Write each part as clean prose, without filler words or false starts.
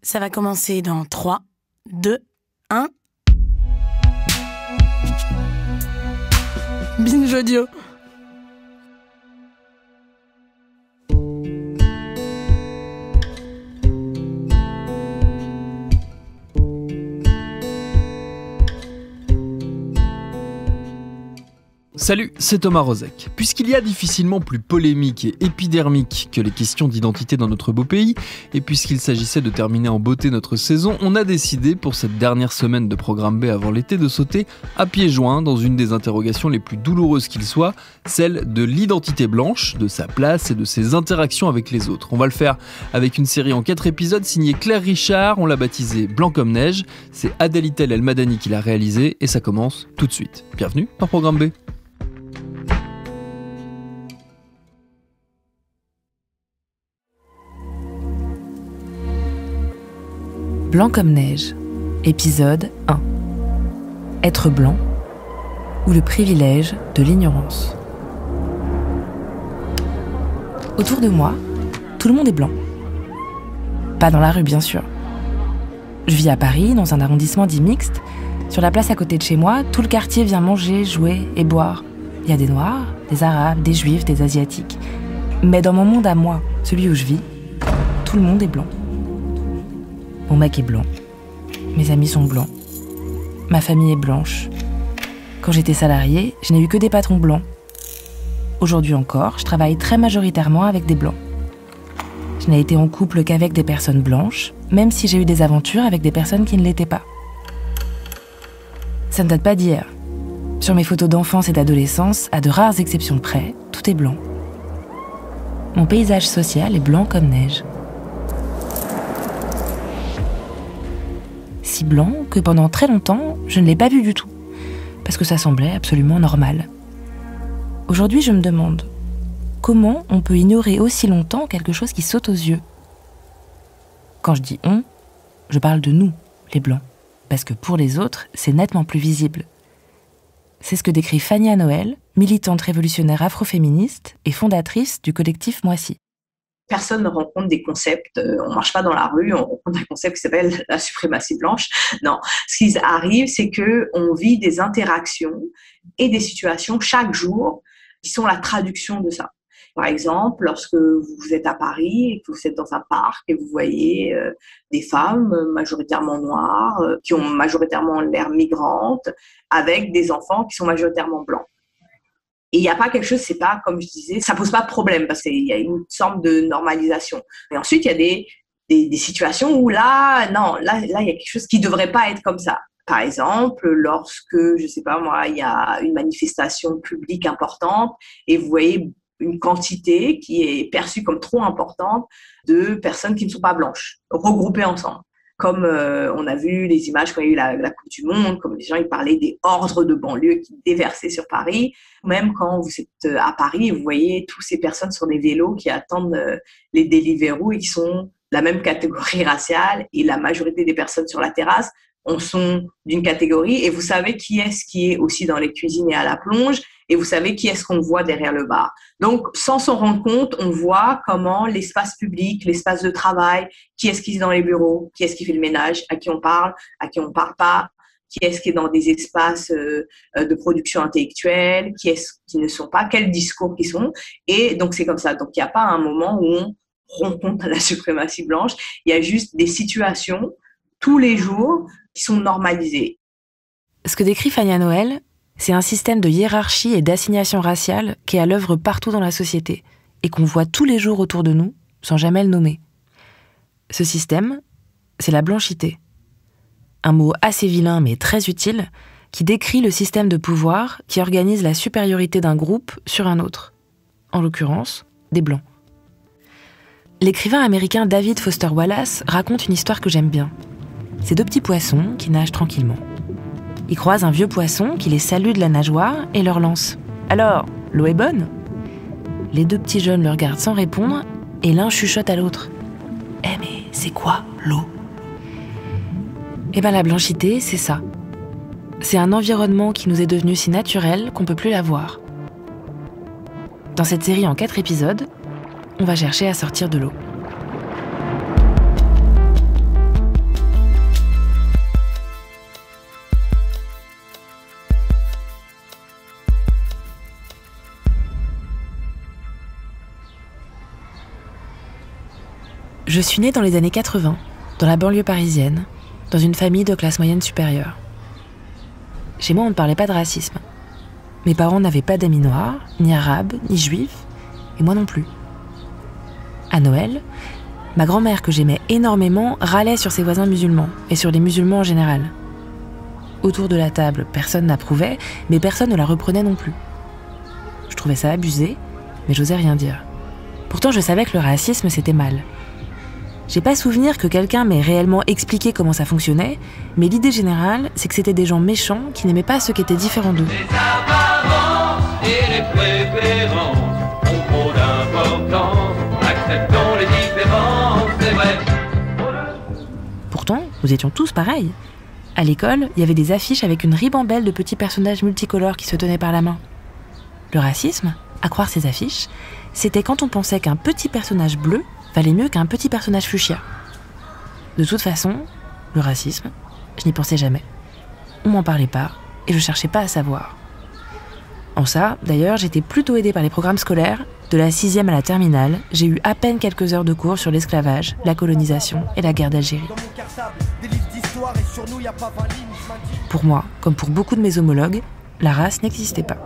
Ça va commencer dans 3, 2, 1. Binge audio. Salut, c'est Thomas Rozek. Puisqu'il y a difficilement plus polémique et épidermique que les questions d'identité dans notre beau pays, et puisqu'il s'agissait de terminer en beauté notre saison, on a décidé pour cette dernière semaine de Programme B avant l'été de sauter à pieds joints dans une des interrogations les plus douloureuses qu'il soit, celle de l'identité blanche, de sa place et de ses interactions avec les autres. On va le faire avec une série en 4 épisodes signée Claire Richard, on l'a baptisée Blanc comme neige, c'est Adèle Elmadani qui l'a réalisée et ça commence tout de suite. Bienvenue dans Programme B. Blanc comme neige, épisode 1. Être blanc ou le privilège de l'ignorance. Autour de moi, tout le monde est blanc. Pas dans la rue, bien sûr. Je vis à Paris, dans un arrondissement dit mixte. Sur la place à côté de chez moi, tout le quartier vient manger, jouer et boire. Il y a des Noirs, des Arabes, des Juifs, des Asiatiques. Mais dans mon monde à moi, celui où je vis, tout le monde est blanc. Mon mec est blanc. Mes amis sont blancs. Ma famille est blanche. Quand j'étais salariée, je n'ai eu que des patrons blancs. Aujourd'hui encore, je travaille très majoritairement avec des blancs. Je n'ai été en couple qu'avec des personnes blanches, même si j'ai eu des aventures avec des personnes qui ne l'étaient pas. Ça ne date pas d'hier. Sur mes photos d'enfance et d'adolescence, à de rares exceptions près, tout est blanc. Mon paysage social est blanc comme neige. Si blanc que pendant très longtemps, je ne l'ai pas vu du tout, parce que ça semblait absolument normal. Aujourd'hui, je me demande, comment on peut ignorer aussi longtemps quelque chose qui saute aux yeux ? Quand je dis « on », je parle de nous, les blancs, parce que pour les autres, c'est nettement plus visible. C'est ce que décrit Fania Noël, militante révolutionnaire afroféministe et fondatrice du collectif Moissy. Personne ne rencontre des concepts, on marche pas dans la rue, on rencontre un concept qui s'appelle la suprématie blanche. Non, ce qui arrive, c'est que on vit des interactions et des situations chaque jour qui sont la traduction de ça. Par exemple, lorsque vous êtes à Paris et que vous êtes dans un parc et vous voyez des femmes majoritairement noires, qui ont majoritairement l'air migrantes, avec des enfants qui sont majoritairement blancs. Et il n'y a pas quelque chose, c'est pas, comme je disais, ça pose pas de problème parce qu'il y a une sorte de normalisation. Mais ensuite, il y a des situations où là, il y a quelque chose qui devrait pas être comme ça. Par exemple, lorsque, je sais pas moi, il y a une manifestation publique importante et vous voyez une quantité qui est perçue comme trop importante de personnes qui ne sont pas blanches, regroupées ensemble. Comme on a vu les images quand il y a eu la Coupe du Monde, comme les gens ils parlaient des ordres de banlieue qui déversaient sur Paris. Même quand vous êtes à Paris et vous voyez toutes ces personnes sur des vélos qui attendent les Deliveroo et qui sont de la même catégorie raciale et la majorité des personnes sur la terrasse sont d'une catégorie et vous savez qui est aussi dans les cuisines et à la plonge et vous savez qui est-ce qu'on voit derrière le bar. Donc, sans s'en rendre compte, on voit comment l'espace public, l'espace de travail, qui est-ce qui est dans les bureaux, qui est-ce qui fait le ménage, à qui on parle pas, qui est-ce qui est dans des espaces de production intellectuelle, qui est-ce qui ne sont pas, quels discours qui sont. Et donc, c'est comme ça. Donc, il n'y a pas un moment où on rencontre la suprématie blanche. Il y a juste des situations tous les jours qui sont normalisées. Ce que décrit Fania Noël, c'est un système de hiérarchie et d'assignation raciale qui est à l'œuvre partout dans la société et qu'on voit tous les jours autour de nous sans jamais le nommer. Ce système, c'est la blanchité. Un mot assez vilain mais très utile qui décrit le système de pouvoir qui organise la supériorité d'un groupe sur un autre. En l'occurrence, des blancs. L'écrivain américain David Foster Wallace raconte une histoire que j'aime bien. C'est 2 petits poissons qui nagent tranquillement. Ils croisent un vieux poisson qui les salue de la nageoire et leur lance « Alors, l'eau est bonne ?» Les 2 petits jeunes le regardent sans répondre et l'un chuchote à l'autre « Eh mais c'est quoi l'eau ?» Eh ben la blanchité, c'est ça. C'est un environnement qui nous est devenu si naturel qu'on ne peut plus la voir. Dans cette série en 4 épisodes, on va chercher à sortir de l'eau. Je suis née dans les années 80, dans la banlieue parisienne, dans une famille de classe moyenne supérieure. Chez moi, on ne parlait pas de racisme. Mes parents n'avaient pas d'amis noirs, ni arabes, ni juifs, et moi non plus. À Noël, ma grand-mère, que j'aimais énormément, râlait sur ses voisins musulmans, et sur les musulmans en général. Autour de la table, personne n'approuvait, mais personne ne la reprenait non plus. Je trouvais ça abusé, mais j'osais rien dire. Pourtant, je savais que le racisme, c'était mal. J'ai pas souvenir que quelqu'un m'ait réellement expliqué comment ça fonctionnait, mais l'idée générale, c'est que c'était des gens méchants qui n'aimaient pas ceux qui étaient différents d'eux. Les apparences et les préférences ont trop d'importance. Acceptons les différences, c'est vrai. Pourtant, nous étions tous pareils. À l'école, il y avait des affiches avec une ribambelle de petits personnages multicolores qui se tenaient par la main. Le racisme, à croire ces affiches, c'était quand on pensait qu'un petit personnage bleu valait mieux qu'un petit personnage fuchsia. De toute façon, le racisme, je n'y pensais jamais. On m'en parlait pas, et je cherchais pas à savoir. En ça, d'ailleurs, j'étais plutôt aidée par les programmes scolaires. De la 6e à la terminale, j'ai eu à peine quelques heures de cours sur l'esclavage, la colonisation et la guerre d'Algérie. Pour moi, comme pour beaucoup de mes homologues, la race n'existait pas.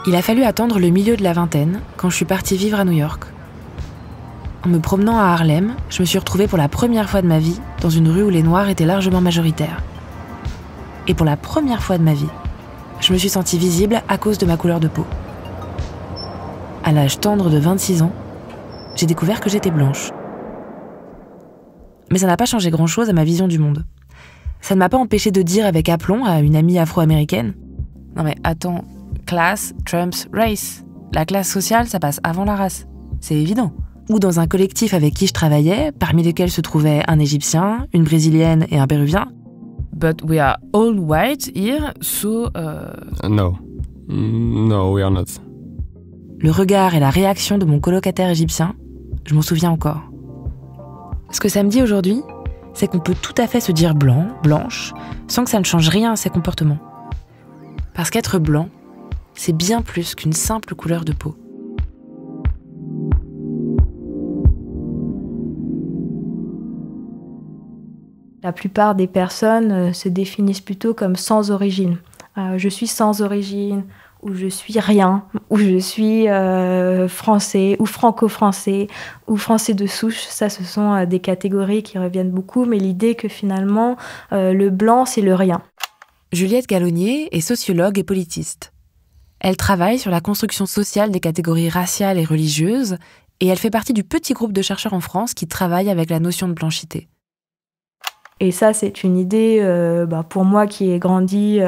Il a fallu attendre le milieu de la vingtaine quand je suis partie vivre à New York. En me promenant à Harlem, je me suis retrouvée pour la première fois de ma vie dans une rue où les Noirs étaient largement majoritaires. Et pour la première fois de ma vie, je me suis sentie visible à cause de ma couleur de peau. À l'âge tendre de 26 ans, j'ai découvert que j'étais blanche. Mais ça n'a pas changé grand-chose à ma vision du monde. Ça ne m'a pas empêché de dire avec aplomb à une amie afro-américaine « Non mais attends, class trumps race. La classe sociale, ça passe avant la race. C'est évident. » Ou dans un collectif avec qui je travaillais, parmi lesquels se trouvaient un Égyptien, une Brésilienne et un Péruvien. « But we are all white here, so... No, we are not. » Le regard et la réaction de mon colocataire égyptien, je m'en souviens encore. Ce que ça me dit aujourd'hui, c'est qu'on peut tout à fait se dire blanc, blanche, sans que ça ne change rien à ses comportements. Parce qu'être blanc, c'est bien plus qu'une simple couleur de peau. La plupart des personnes se définissent plutôt comme sans origine. Je suis sans origine, ou je suis rien, ou je suis français, ou franco-français, ou français de souche. Ça, ce sont des catégories qui reviennent beaucoup, mais l'idée que finalement, le blanc, c'est le rien. Juliette Gallonnier est sociologue et politiste. Elle travaille sur la construction sociale des catégories raciales et religieuses, et elle fait partie du petit groupe de chercheurs en France qui travaillent avec la notion de blanchité. Et ça, c'est une idée, pour moi qui ai grandi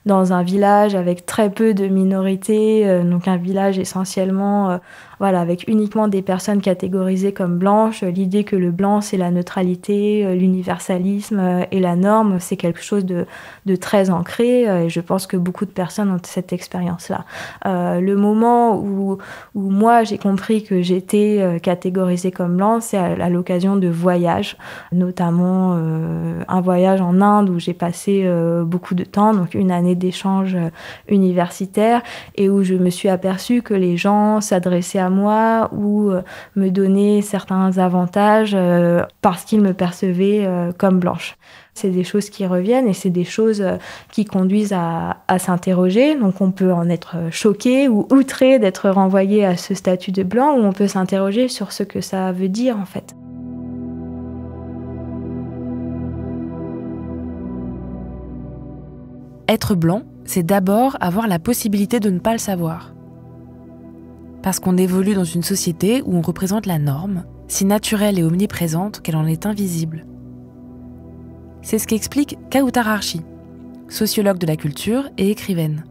dans un village avec très peu de minorités, donc un village essentiellement avec uniquement des personnes catégorisées comme blanches. L'idée que le blanc, c'est la neutralité, l'universalisme et la norme, c'est quelque chose de très ancré. Et je pense que beaucoup de personnes ont cette expérience-là. Le moment où moi, j'ai compris que j'étais catégorisée comme blanche, c'est à l'occasion de voyages, notamment un voyage en Inde où j'ai passé beaucoup de temps, donc une année d'échange universitaire, et où je me suis aperçue que les gens s'adressaient à moi ou me donnaient certains avantages parce qu'ils me percevaient comme blanche. C'est des choses qui reviennent et c'est des choses qui conduisent à s'interroger. Donc on peut en être choqué ou outré d'être renvoyé à ce statut de blanc, ou on peut s'interroger sur ce que ça veut dire en fait. Être blanc, c'est d'abord avoir la possibilité de ne pas le savoir. Parce qu'on évolue dans une société où on représente la norme, si naturelle et omniprésente qu'elle en est invisible. C'est ce qu'explique Kawthar Archi, sociologue de la culture et écrivaine.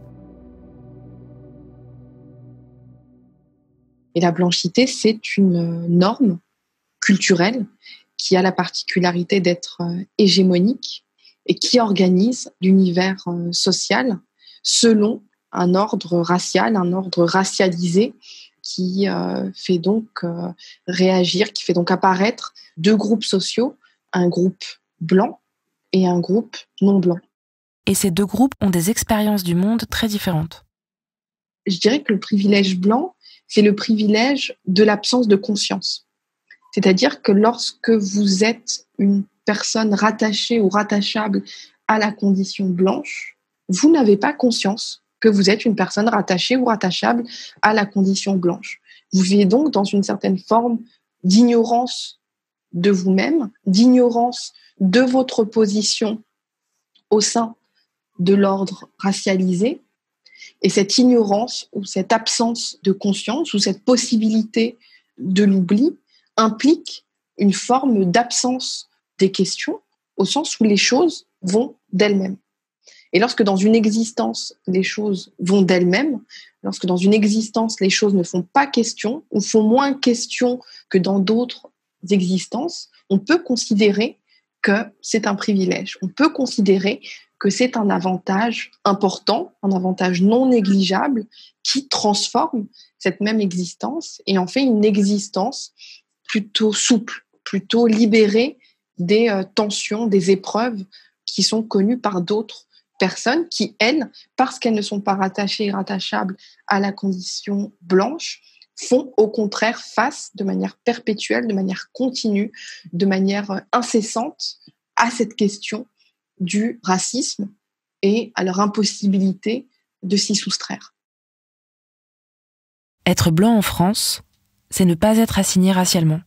Et la blanchité, c'est une norme culturelle qui a la particularité d'être hégémonique et qui organise l'univers social selon un ordre racial, un ordre racialisé qui fait donc réagir, qui fait donc apparaître deux groupes sociaux, un groupe blanc et un groupe non blanc. Et ces deux groupes ont des expériences du monde très différentes. Je dirais que le privilège blanc, c'est le privilège de l'absence de conscience. C'est-à-dire que lorsque vous êtes une personne rattachée ou rattachable à la condition blanche, vous n'avez pas conscience que vous êtes une personne rattachée ou rattachable à la condition blanche. Vous vivez donc dans une certaine forme d'ignorance de vous-même, d'ignorance de votre position au sein de l'ordre racialisé. Et cette ignorance ou cette absence de conscience ou cette possibilité de l'oubli implique une forme d'absence des questions au sens où les choses vont d'elles-mêmes. Et lorsque dans une existence, les choses vont d'elles-mêmes, lorsque dans une existence, les choses ne font pas question ou font moins question que dans d'autres existences, on peut considérer que c'est un privilège. On peut considérer que c'est un avantage important, un avantage non négligeable qui transforme cette même existence et en fait une existence plutôt souple, plutôt libérée des tensions, des épreuves qui sont connues par d'autres personnes qui, elles, parce qu'elles ne sont pas rattachées et rattachables à la condition blanche, font au contraire face de manière perpétuelle, de manière continue, de manière incessante à cette question du racisme et à leur impossibilité de s'y soustraire. Être blanc en France, c'est ne pas être assigné racialement.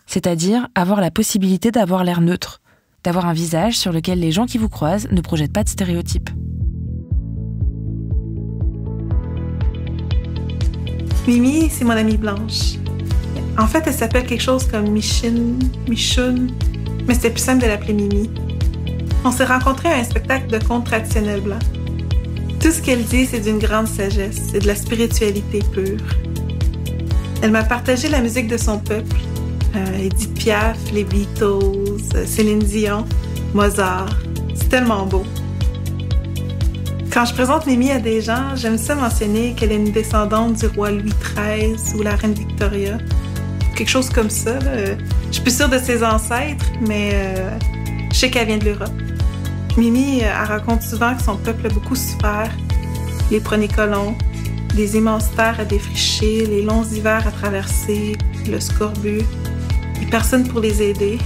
C'est-à-dire avoir la possibilité d'avoir l'air neutre, d'avoir un visage sur lequel les gens qui vous croisent ne projettent pas de stéréotypes. Mimi, c'est mon amie blanche. En fait, elle s'appelle quelque chose comme Michun, mais c'était plus simple de l'appeler Mimi. On s'est rencontrés à un spectacle de contes traditionnels blancs. Tout ce qu'elle dit, c'est d'une grande sagesse, c'est de la spiritualité pure. Elle m'a partagé la musique de son peuple, Edith Piaf, les Beatles, Céline Dion, Mozart. C'est tellement beau. Quand je présente Mimi à des gens, j'aime ça mentionner qu'elle est une descendante du roi Louis XIII ou la reine Victoria. Quelque chose comme ça. Là. Je suis plus sûre de ses ancêtres, mais je sais qu'elle vient de l'Europe. Mimi, elle raconte souvent que son peuple a beaucoup souffert. Les premiers colons, des immenses terres à défricher, les longs hivers à traverser, le scorbut, et personne pour les aider.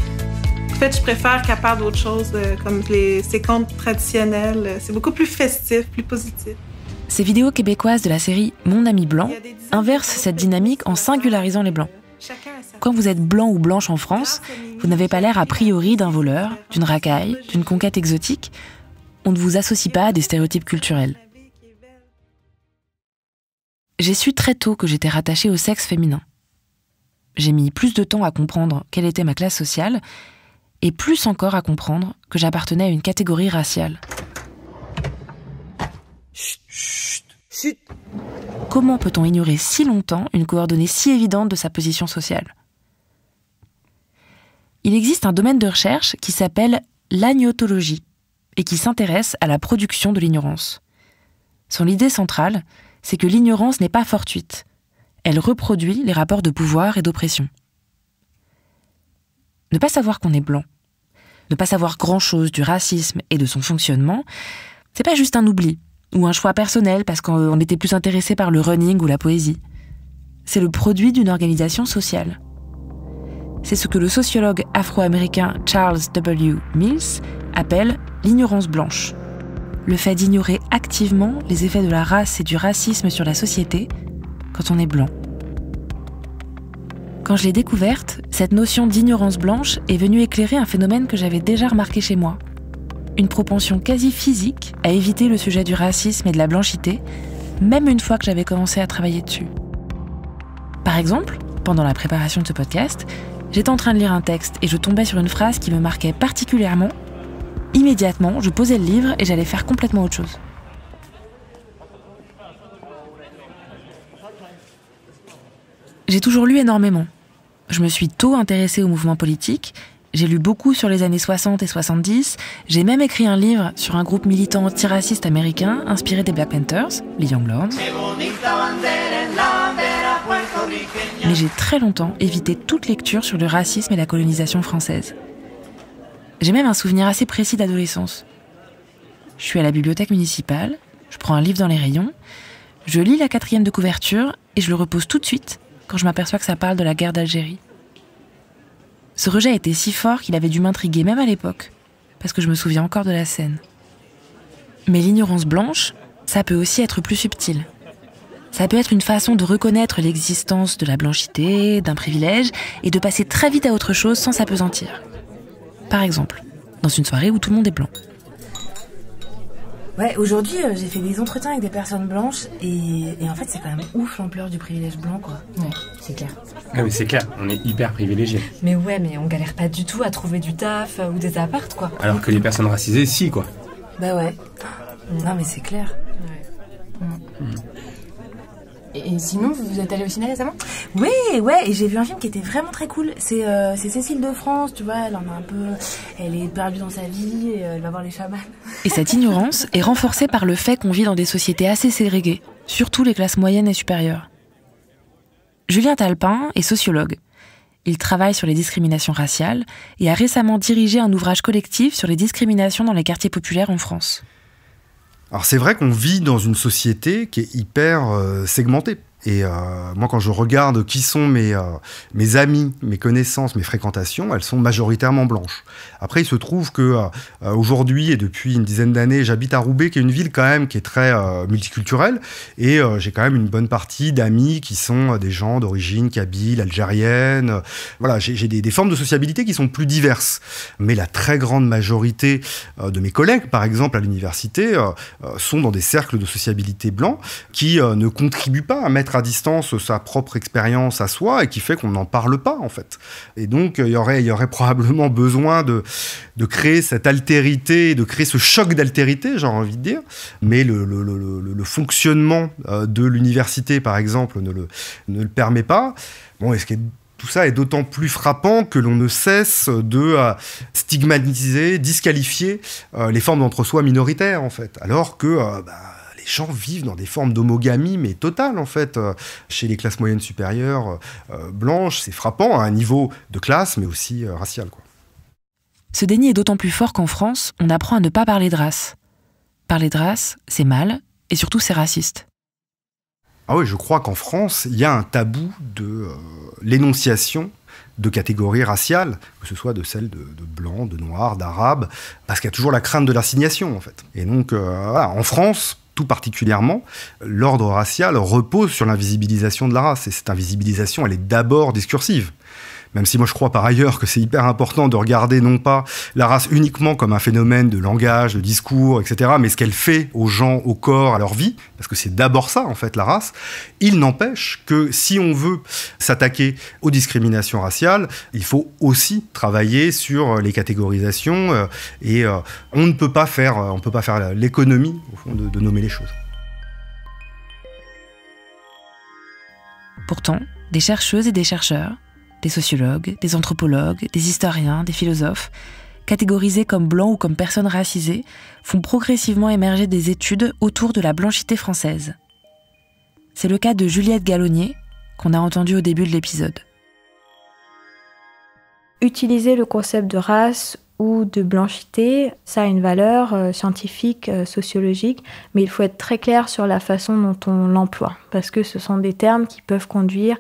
En fait, je préfère qu'elle parle d'autres choses, comme ces contes traditionnels. C'est beaucoup plus festif, plus positif. Ces vidéos québécoises de la série Mon ami blanc inversent cette dynamique en singularisant les blancs. Quand vous êtes blanc ou blanche en France, vous n'avez pas l'air a priori d'un voleur, d'une racaille, d'une conquête exotique. On ne vous associe pas à des stéréotypes culturels. J'ai su très tôt que j'étais rattachée au sexe féminin. J'ai mis plus de temps à comprendre quelle était ma classe sociale et plus encore à comprendre que j'appartenais à une catégorie raciale. Chut. Comment peut-on ignorer si longtemps une coordonnée si évidente de sa position sociale ? Il existe un domaine de recherche qui s'appelle l'agnotologie et qui s'intéresse à la production de l'ignorance. Son idée centrale, c'est que l'ignorance n'est pas fortuite. Elle reproduit les rapports de pouvoir et d'oppression. Ne pas savoir qu'on est blanc, ne pas savoir grand-chose du racisme et de son fonctionnement, c'est pas juste un oubli ou un choix personnel parce qu'on était plus intéressé par le running ou la poésie. C'est le produit d'une organisation sociale. C'est ce que le sociologue afro-américain Charles W. Mills appelle l'ignorance blanche. Le fait d'ignorer activement les effets de la race et du racisme sur la société quand on est blanc. Quand je l'ai découverte, cette notion d'ignorance blanche est venue éclairer un phénomène que j'avais déjà remarqué chez moi. Une propension quasi physique à éviter le sujet du racisme et de la blanchité, même une fois que j'avais commencé à travailler dessus. Par exemple, pendant la préparation de ce podcast, j'étais en train de lire un texte et je tombais sur une phrase qui me marquait particulièrement. Immédiatement, je posais le livre et j'allais faire complètement autre chose. J'ai toujours lu énormément. Je me suis tôt intéressée au mouvement politique. J'ai lu beaucoup sur les années 60 et 70. J'ai même écrit un livre sur un groupe militant antiraciste américain inspiré des Black Panthers, les Young Lords. Mais j'ai très longtemps évité toute lecture sur le racisme et la colonisation française. J'ai même un souvenir assez précis d'adolescence. Je suis à la bibliothèque municipale, je prends un livre dans les rayons, je lis la 4e de couverture et je le repose tout de suite quand je m'aperçois que ça parle de la guerre d'Algérie. Ce rejet était si fort qu'il avait dû m'intriguer même à l'époque, parce que je me souviens encore de la scène. Mais l'ignorance blanche, ça peut aussi être plus subtil. Ça peut être une façon de reconnaître l'existence de la blanchité, d'un privilège, et de passer très vite à autre chose sans s'appesantir. Par exemple, dans une soirée où tout le monde est blanc. Ouais, aujourd'hui, j'ai fait des entretiens avec des personnes blanches, et en fait, c'est quand même ouf l'ampleur du privilège blanc, quoi. Ouais, c'est clair. Ah oui, c'est clair, on est hyper privilégiés. Mais ouais, mais on galère pas du tout à trouver du taf ou des apparts, quoi. Alors que les personnes racisées, si, quoi. Bah ouais. Non, mais c'est clair. Ouais. Et sinon, vous êtes allé au ciné récemment ? Ouais, et j'ai vu un film qui était vraiment très cool. C'est Cécile de France, tu vois, elle en a un peu... Elle est perdue dans sa vie, et elle va voir les chamans. Et cette ignorance est renforcée par le fait qu'on vit dans des sociétés assez ségrégées, surtout les classes moyennes et supérieures. Julien Talpin est sociologue. Il travaille sur les discriminations raciales et a récemment dirigé un ouvrage collectif sur les discriminations dans les quartiers populaires en France. Alors c'est vrai qu'on vit dans une société qui est hyper segmentée. Et moi, quand je regarde qui sont mes amis, mes connaissances, mes fréquentations, elles sont majoritairement blanches. Après, il se trouve que aujourd'hui et depuis une dizaine d'années, j'habite à Roubaix, qui est une ville quand même qui est très multiculturelle. Et j'ai quand même une bonne partie d'amis qui sont des gens d'origine kabyle, algérienne. Voilà, j'ai des formes de sociabilité qui sont plus diverses. Mais la très grande majorité de mes collègues, par exemple à l'université, sont dans des cercles de sociabilité blancs qui ne contribuent pas à mettre à distance sa propre expérience à soi et qui fait qu'on n'en parle pas, en fait. Et donc, il y aurait probablement besoin de créer cette altérité, de créer ce choc d'altérité, j'ai envie de dire. Mais le fonctionnement de l'université, par exemple, ne le permet pas. Bon, tout ça est d'autant plus frappant que l'on ne cesse de stigmatiser, disqualifier les formes d'entre-soi minoritaires, en fait. Alors que... les gens vivent dans des formes d'homogamie, mais totale, en fait. Chez les classes moyennes supérieures blanches, c'est frappant à un niveau de classe, mais aussi racial, quoi. Ce déni est d'autant plus fort qu'en France, on apprend à ne pas parler de race. Parler de race, c'est mal, et surtout c'est raciste. Ah oui, je crois qu'en France, il y a un tabou de l'énonciation de catégories raciales, que ce soit de celles de blancs, de noirs, d'arabes, parce qu'il y a toujours la crainte de l'assignation, en fait. Et donc, voilà, en France, tout particulièrement, l'ordre racial repose sur l'invisibilisation de la race. Et cette invisibilisation, elle est d'abord discursive. Même si moi je crois par ailleurs que c'est hyper important de regarder non pas la race uniquement comme un phénomène de langage, de discours, etc., mais ce qu'elle fait aux gens, au corps, à leur vie, parce que c'est d'abord ça en fait la race. Il n'empêche que si on veut s'attaquer aux discriminations raciales, il faut aussi travailler sur les catégorisations et on ne peut pas faire l'économie au fond de nommer les choses. Pourtant, des chercheuses et des chercheurs, des sociologues, des anthropologues, des historiens, des philosophes, catégorisés comme blancs ou comme personnes racisées, font progressivement émerger des études autour de la blanchité française. C'est le cas de Juliette Gallonnier, qu'on a entendu au début de l'épisode. Utiliser le concept de race ou de blanchité, ça a une valeur scientifique, sociologique, mais il faut être très clair sur la façon dont on l'emploie, parce que ce sont des termes qui peuvent conduire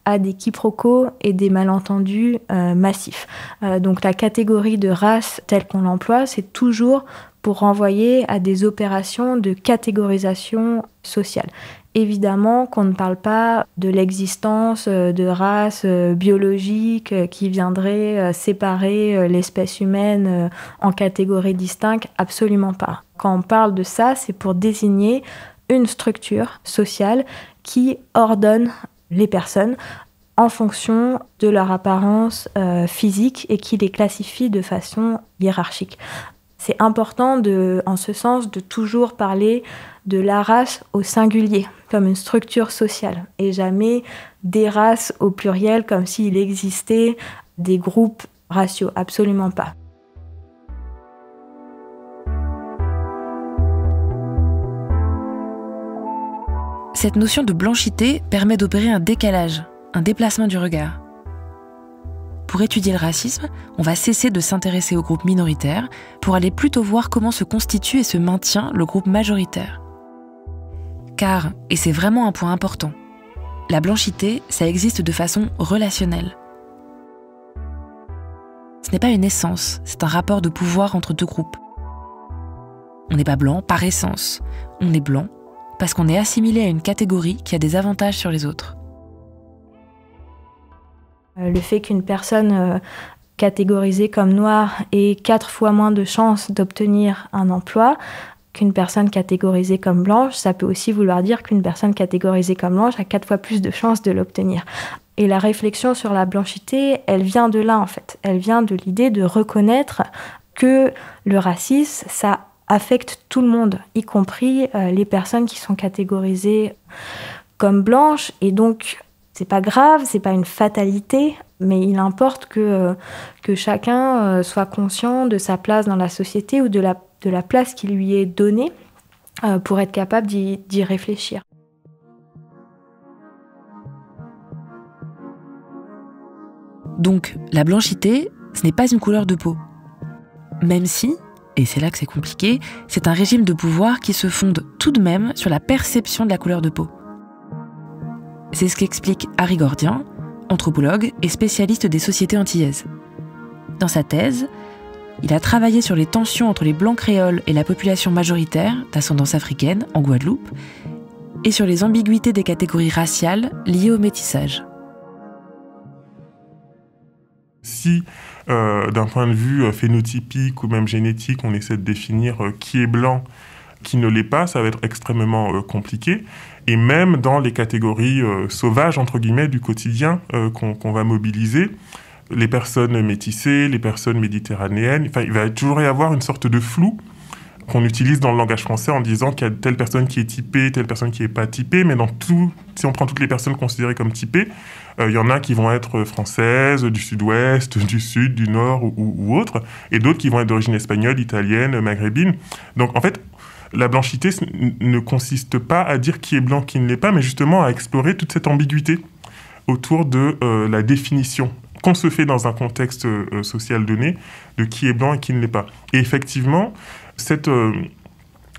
à des quiproquos et des malentendus massifs. Donc la catégorie de race telle qu'on l'emploie, c'est toujours pour renvoyer à des opérations de catégorisation sociale. Évidemment qu'on ne parle pas de l'existence de races biologiques qui viendraient séparer l'espèce humaine en catégories distinctes, absolument pas. Quand on parle de ça, c'est pour désigner une structure sociale qui ordonne les personnes en fonction de leur apparence physique et qui les classifie de façon hiérarchique. C'est important, en ce sens, de toujours parler de la race au singulier, comme une structure sociale, et jamais des races au pluriel, comme s'il existait des groupes raciaux. Absolument pas. Cette notion de blanchité permet d'opérer un décalage, un déplacement du regard. pour étudier le racisme, on va cesser de s'intéresser aux groupes minoritaires pour aller plutôt voir comment se constitue et se maintient le groupe majoritaire. Car, et c'est vraiment un point important, la blanchité, ça existe de façon relationnelle. Ce n'est pas une essence, c'est un rapport de pouvoir entre deux groupes. On n'est pas blanc par essence, on est blanc parce qu'on est assimilé à une catégorie qui a des avantages sur les autres. Le fait qu'une personne catégorisée comme noire ait 4 fois moins de chances d'obtenir un emploi qu'une personne catégorisée comme blanche, ça peut aussi vouloir dire qu'une personne catégorisée comme blanche a 4 fois plus de chances de l'obtenir. Et la réflexion sur la blanchité, elle vient de là en fait. Elle vient de l'idée de reconnaître que le racisme, ça affecte tout le monde, y compris les personnes qui sont catégorisées comme blanches. Et donc, c'est pas grave, c'est pas une fatalité, mais il importe que chacun soit conscient de sa place dans la société ou de la place qui lui est donnée pour être capable d'y réfléchir. Donc, la blanchité, ce n'est pas une couleur de peau. Même si, et c'est là que c'est compliqué, c'est un régime de pouvoir qui se fonde tout de même sur la perception de la couleur de peau. C'est ce qu'explique Harry Gordien, anthropologue et spécialiste des sociétés antillaises. Dans sa thèse, il a travaillé sur les tensions entre les blancs créoles et la population majoritaire d'ascendance africaine en Guadeloupe et sur les ambiguïtés des catégories raciales liées au métissage. Si, d'un point de vue phénotypique ou même génétique, on essaie de définir qui est blanc, qui ne l'est pas, ça va être extrêmement compliqué. Et même dans les catégories sauvages, entre guillemets, du quotidien qu'on va mobiliser, les personnes métissées, les personnes méditerranéennes, enfin, il va toujours y avoir une sorte de flou qu'on utilise dans le langage français en disant qu'il y a telle personne qui est typée, telle personne qui n'est pas typée, mais si on prend toutes les personnes considérées comme typées, il y en a qui vont être françaises, du sud-ouest, du sud, du nord ou autres, et d'autres qui vont être d'origine espagnole, italienne, maghrébine. Donc en fait, la blanchité ne consiste pas à dire qui est blanc, qui ne l'est pas, mais justement à explorer toute cette ambiguïté autour de la définition qu'on se fait dans un contexte social donné de qui est blanc et qui ne l'est pas. Et effectivement, cette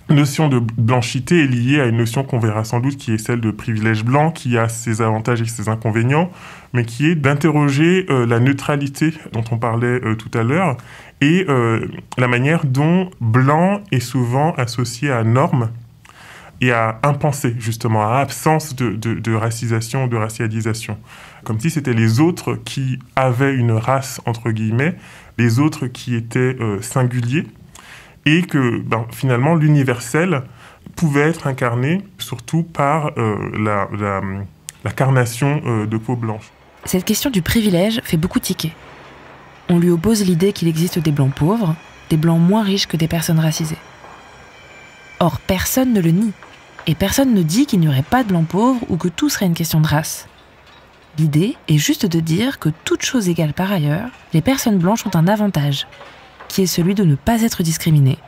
notion de blanchité est liée à une notion qu'on verra sans doute qui est celle de privilège blanc, qui a ses avantages et ses inconvénients, mais qui est d'interroger la neutralité dont on parlait tout à l'heure et la manière dont blanc est souvent associé à norme et à impensé, justement, à absence de racisation, de racialisation. Comme si c'était les autres qui avaient une race, entre guillemets, les autres qui étaient singuliers, et que finalement l'universel pouvait être incarné surtout par la carnation de peau blanche. Cette question du privilège fait beaucoup tiquer. On lui oppose l'idée qu'il existe des blancs pauvres, des blancs moins riches que des personnes racisées. Or, personne ne le nie, et personne ne dit qu'il n'y aurait pas de blancs pauvres ou que tout serait une question de race. L'idée est juste de dire que toutes choses égales par ailleurs, les personnes blanches ont un avantage, qui est celui de ne pas être discriminées.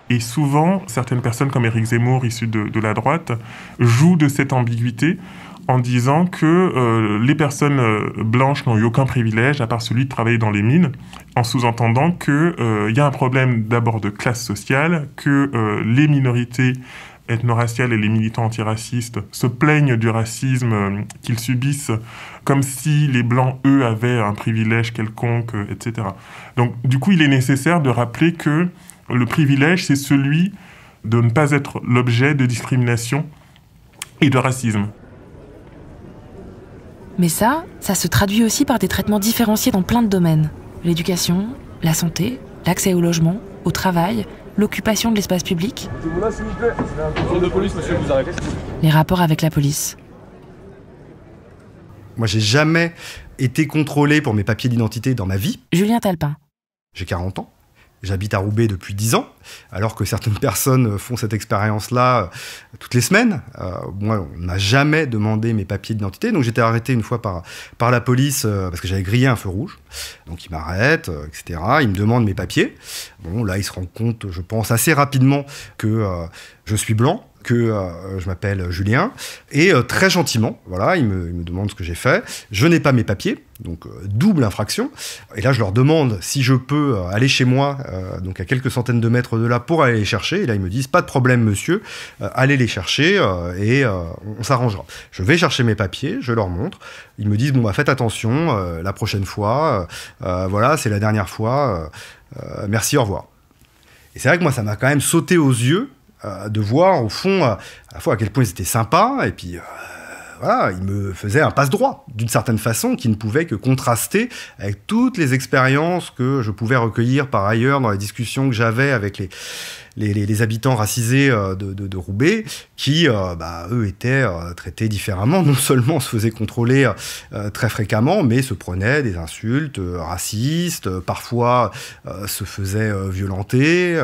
Et souvent, certaines personnes comme Éric Zemmour, issu de la droite, jouent de cette ambiguïté en disant que les personnes blanches n'ont eu aucun privilège à part celui de travailler dans les mines, en sous-entendant qu'il y a un problème d'abord de classe sociale, que les minorités ethno-raciales et les militants antiracistes se plaignent du racisme qu'ils subissent comme si les Blancs, eux, avaient un privilège quelconque, etc. Donc, du coup, il est nécessaire de rappeler que le privilège, c'est celui de ne pas être l'objet de discrimination et de racisme. Mais ça se traduit aussi par des traitements différenciés dans plein de domaines. L'éducation, la santé, l'accès au logement, au travail, l'occupation de l'espace public. De police, monsieur, vous arrêtez. Les rapports avec la police. Moi, j'ai jamais été contrôlé pour mes papiers d'identité dans ma vie. Julien Talpin. J'ai 40 ans. J'habite à Roubaix depuis 10 ans, alors que certaines personnes font cette expérience-là toutes les semaines. Moi, on n'a jamais demandé mes papiers d'identité, donc j'étais arrêté une fois par la police parce que j'avais grillé un feu rouge. Donc ils m'arrêtent, etc. Ils me demandent mes papiers. Bon, là, ils se rendent compte, je pense, assez rapidement que je suis blanc. que je m'appelle Julien. Et très gentiment, voilà, il me demande ce que j'ai fait. Je n'ai pas mes papiers, donc double infraction. Et là, je leur demande si je peux aller chez moi, donc à quelques centaines de mètres de là, pour aller les chercher. Et là, ils me disent, pas de problème, monsieur, allez les chercher et on s'arrangera. Je vais chercher mes papiers, je leur montre. Ils me disent, bon, bah, faites attention, la prochaine fois, voilà, c'est la dernière fois, merci, au revoir. Et c'est vrai que moi, ça m'a quand même sauté aux yeux de voir, au fond, à la fois à quel point ils étaient sympas, et puis voilà, ils me faisaient un passe-droit, d'une certaine façon, qui ne pouvait que contraster avec toutes les expériences que je pouvais recueillir par ailleurs dans les discussions que j'avais avec les habitants racisés de Roubaix, qui, eux, étaient traités différemment. Non seulement se faisaient contrôler très fréquemment, mais se prenaient des insultes racistes, parfois se faisaient violenter.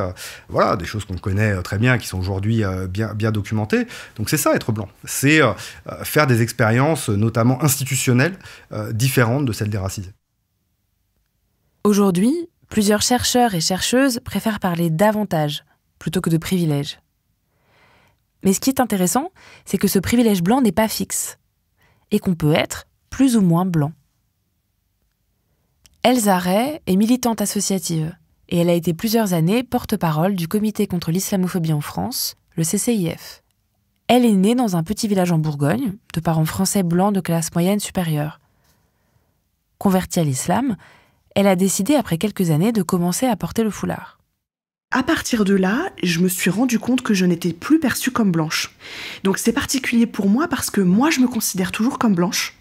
Voilà, des choses qu'on connaît très bien, qui sont aujourd'hui bien documentées. Donc c'est ça, être blanc. C'est faire des expériences, notamment institutionnelles, différentes de celles des racisés. Aujourd'hui, plusieurs chercheurs et chercheuses préfèrent parler d'avantages plutôt que de privilèges. Mais ce qui est intéressant, c'est que ce privilège blanc n'est pas fixe et qu'on peut être plus ou moins blanc. Elsa Ray est militante associative et elle a été plusieurs années porte-parole du Comité contre l'islamophobie en France, le CCIF. Elle est née dans un petit village en Bourgogne, de parents français blancs de classe moyenne supérieure. Convertie à l'islam, elle a décidé après quelques années de commencer à porter le foulard. À partir de là, je me suis rendu compte que je n'étais plus perçue comme blanche. Donc c'est particulier pour moi parce que moi, je me considère toujours comme blanche.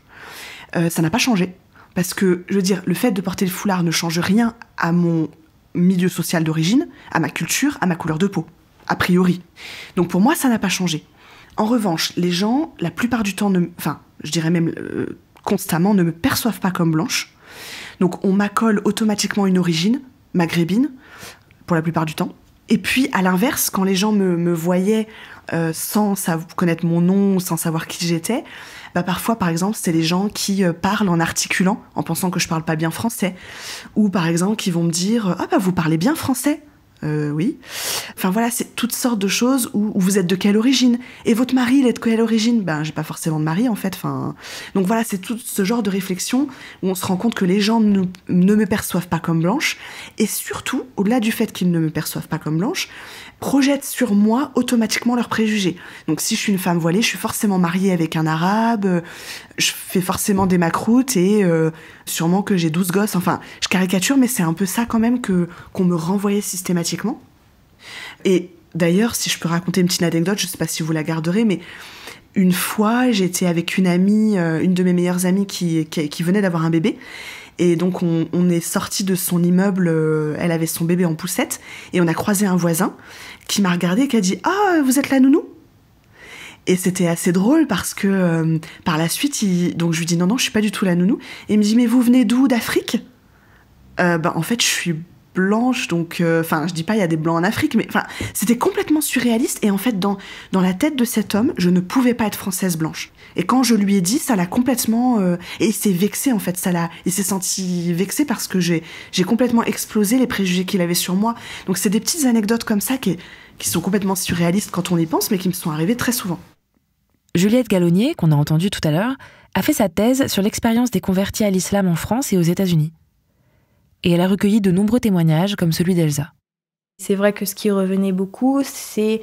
Ça n'a pas changé. Parce que, je veux dire, le fait de porter le foulard ne change rien à mon milieu social d'origine, à ma culture, à ma couleur de peau, a priori. Donc pour moi, ça n'a pas changé. En revanche, les gens, la plupart du temps, je dirais même constamment, ne me perçoivent pas comme blanche. Donc on m'accole automatiquement une origine maghrébine, pour la plupart du temps. Et puis, à l'inverse, quand les gens me voyaient sans connaître mon nom, sans savoir qui j'étais, parfois, par exemple, c'est les gens qui parlent en articulant, en pensant que je parle pas bien français. Ou, par exemple, qui vont me dire « Ah, vous parlez bien français ?» Oui. Enfin voilà, c'est toutes sortes de choses où vous êtes de quelle origine ? Et votre mari, il est de quelle origine ? J'ai pas forcément de mari en fait. Donc voilà, c'est tout ce genre de réflexion où on se rend compte que les gens ne me perçoivent pas comme blanche. Et surtout, au-delà du fait qu'ils ne me perçoivent pas comme blanche, projettent sur moi automatiquement leurs préjugés. Donc si je suis une femme voilée, je suis forcément mariée avec un arabe, je fais forcément des macroutes et sûrement que j'ai 12 gosses. Enfin, je caricature, mais c'est un peu ça quand même qu'on me renvoyait systématiquement. Et d'ailleurs, si je peux raconter une petite anecdote, je sais pas si vous la garderez, mais une fois, j'étais avec une amie, une de mes meilleures amies qui venait d'avoir un bébé. Et donc, on est sorti de son immeuble, elle avait son bébé en poussette, et on a croisé un voisin qui m'a regardé et qui a dit « Ah, vous êtes la nounou ?» Et c'était assez drôle parce que par la suite, donc je lui dis « Non, je suis pas du tout la nounou. » Et il me dit « Mais vous venez d'où, d'Afrique ?» En fait, je suis blanche, donc... je dis pas il y a des blancs en Afrique, mais c'était complètement surréaliste. Et en fait, dans la tête de cet homme, je ne pouvais pas être française blanche. Et quand je lui ai dit, ça l'a complètement... et il s'est vexé, en fait. Il s'est senti vexé parce que j'ai complètement explosé les préjugés qu'il avait sur moi. Donc c'est des petites anecdotes comme ça qui sont complètement surréalistes quand on y pense, mais qui me sont arrivées très souvent. Juliette Gallonnier, qu'on a entendue tout à l'heure, a fait sa thèse sur l'expérience des convertis à l'islam en France et aux États-Unis. Et elle a recueilli de nombreux témoignages comme celui d'Elsa. C'est vrai que ce qui revenait beaucoup, c'est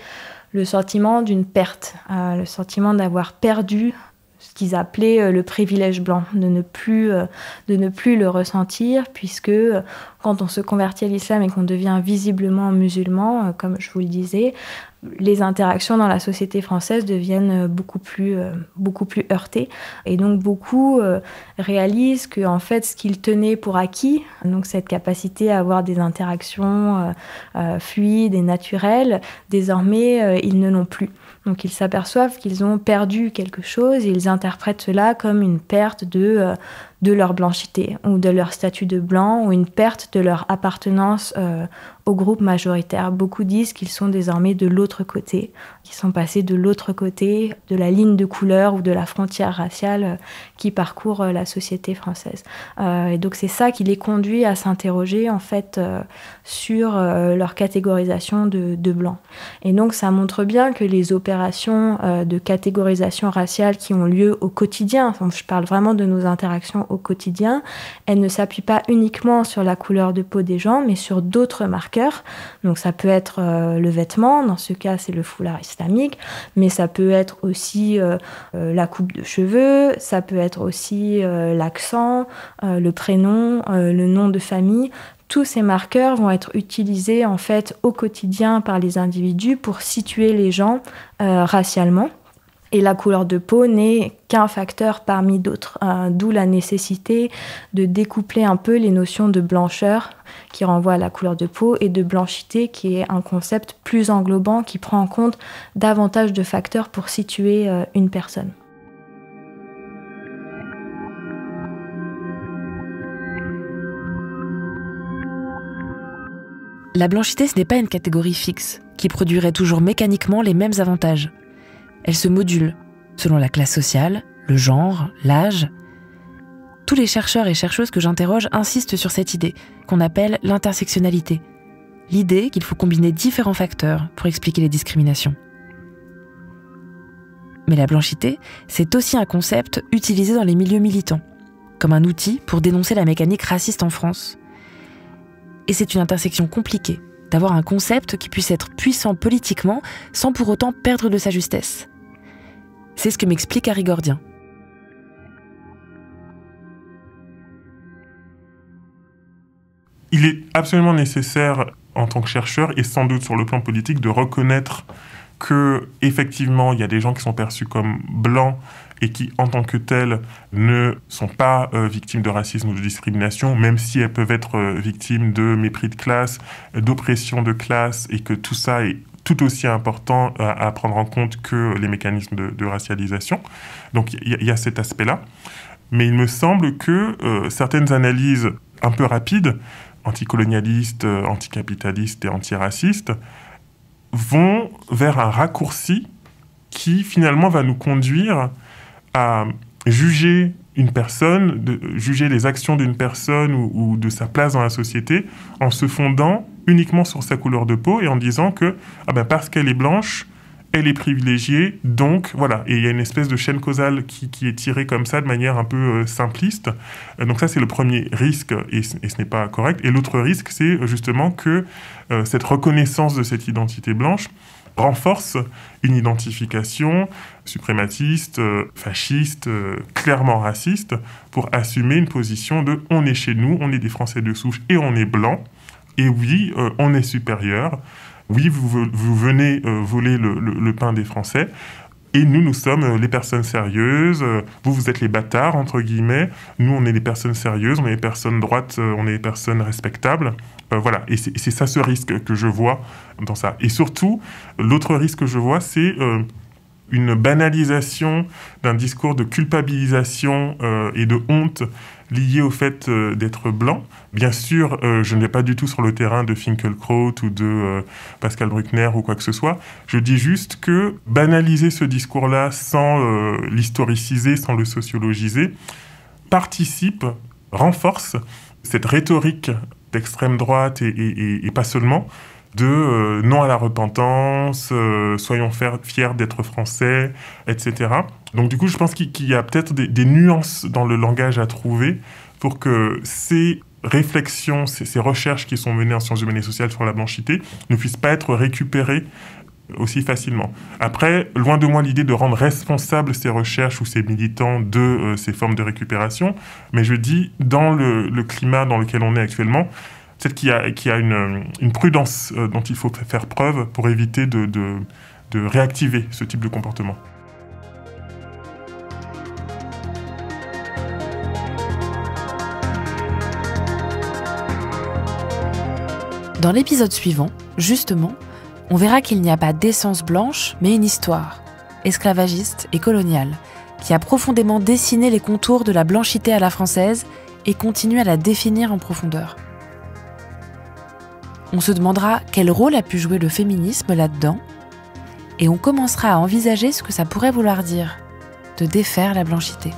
le sentiment d'une perte, le sentiment d'avoir perdu ce qu'ils appelaient le privilège blanc, de ne plus le ressentir, puisque quand on se convertit à l'islam et qu'on devient visiblement musulman, comme je vous le disais, les interactions dans la société française deviennent beaucoup plus heurtées. Et donc beaucoup réalisent que en fait, ce qu'ils tenaient pour acquis, donc cette capacité à avoir des interactions fluides et naturelles, désormais, ils ne l'ont plus. Donc ils s'aperçoivent qu'ils ont perdu quelque chose et ils interprètent cela comme une perte de de leur blanchité ou de leur statut de blanc ou une perte de leur appartenance au groupe majoritaire. Beaucoup disent qu'ils sont désormais de l'autre côté, qu'ils sont passés de l'autre côté de la ligne de couleur ou de la frontière raciale qui parcourt la société française. Et donc c'est ça qui les conduit à s'interroger en fait sur leur catégorisation de blanc. Et donc ça montre bien que les opérations de catégorisation raciale qui ont lieu au quotidien, je parle vraiment de nos interactions au quotidien, elles ne s'appuient pas uniquement sur la couleur de peau des gens, mais sur d'autres marqueurs. Donc ça peut être le vêtement, dans ce cas c'est le foulard islamique, mais ça peut être aussi la coupe de cheveux, ça peut être aussi l'accent, le prénom, le nom de famille. Tous ces marqueurs vont être utilisés en fait au quotidien par les individus pour situer les gens racialement. Et la couleur de peau n'est qu'un facteur parmi d'autres, d'où la nécessité de découpler un peu les notions de blancheur qui renvoie à la couleur de peau et de blanchité qui est un concept plus englobant qui prend en compte davantage de facteurs pour situer une personne. La blanchité, ce n'est pas une catégorie fixe qui produirait toujours mécaniquement les mêmes avantages. Elle se module selon la classe sociale, le genre, l'âge. Tous les chercheurs et chercheuses que j'interroge insistent sur cette idée, qu'on appelle l'intersectionnalité. L'idée qu'il faut combiner différents facteurs pour expliquer les discriminations. Mais la blanchité, c'est aussi un concept utilisé dans les milieux militants, comme un outil pour dénoncer la mécanique raciste en France. Et c'est une intersection compliquée, d'avoir un concept qui puisse être puissant politiquement sans pour autant perdre de sa justesse. C'est ce que m'explique Harry Gordien. Il est absolument nécessaire, en tant que chercheur, et sans doute sur le plan politique, de reconnaître que effectivement, il y a des gens qui sont perçus comme blancs et qui, en tant que tels, ne sont pas victimes de racisme ou de discrimination, même si elles peuvent être victimes de mépris de classe, d'oppression de classe, et que tout ça est tout aussi important à prendre en compte que les mécanismes de racialisation. Donc il y a cet aspect-là. Mais il me semble que certaines analyses un peu rapides, anticolonialistes, anticapitalistes et antiracistes, vont vers un raccourci qui finalement va nous conduire à juger une personne, juger les actions d'une personne ou de sa place dans la société en se fondant uniquement sur sa couleur de peau et en disant que parce qu'elle est blanche, elle est privilégiée, donc voilà. Et il y a une espèce de chaîne causale qui est tirée comme ça de manière un peu simpliste. Donc ça, c'est le premier risque et ce n'est pas correct. Et l'autre risque, c'est justement que cette reconnaissance de cette identité blanche renforce une identification suprématiste, fasciste, clairement raciste, pour assumer une position de « on est chez nous, on est des Français de souche et on est blanc, et oui, on est supérieur, oui, vous venez voler le pain des Français, et nous sommes les personnes sérieuses, vous êtes les bâtards, entre guillemets, nous on est les personnes sérieuses, on est les personnes droites, on est les personnes respectables ». Voilà, et c'est ça ce risque que je vois dans ça. Et surtout, l'autre risque que je vois, c'est une banalisation d'un discours de culpabilisation et de honte lié au fait d'être blanc. Bien sûr, je ne vais pas du tout sur le terrain de Finkielkraut ou de Pascal Bruckner ou quoi que ce soit. Je dis juste que banaliser ce discours-là sans l'historiciser, sans le sociologiser, renforce cette rhétorique d'extrême droite et pas seulement, de non à la repentance, soyons fiers d'être français, etc. Donc du coup, je pense qu'il y a peut-être des nuances dans le langage à trouver pour que ces réflexions, ces recherches qui sont menées en sciences humaines et sociales sur la blanchité ne puissent pas être récupérées aussi facilement. Après, loin de moi l'idée de rendre responsables ces recherches ou ces militants de ces formes de récupération, mais je dis, dans le climat dans lequel on est actuellement, peut-être qu'il y a une prudence dont il faut faire preuve pour éviter de réactiver ce type de comportement. Dans l'épisode suivant, justement, on verra qu'il n'y a pas d'essence blanche, mais une histoire, esclavagiste et coloniale, qui a profondément dessiné les contours de la blanchité à la française et continue à la définir en profondeur. On se demandera quel rôle a pu jouer le féminisme là-dedans, et on commencera à envisager ce que ça pourrait vouloir dire, de défaire la blanchité.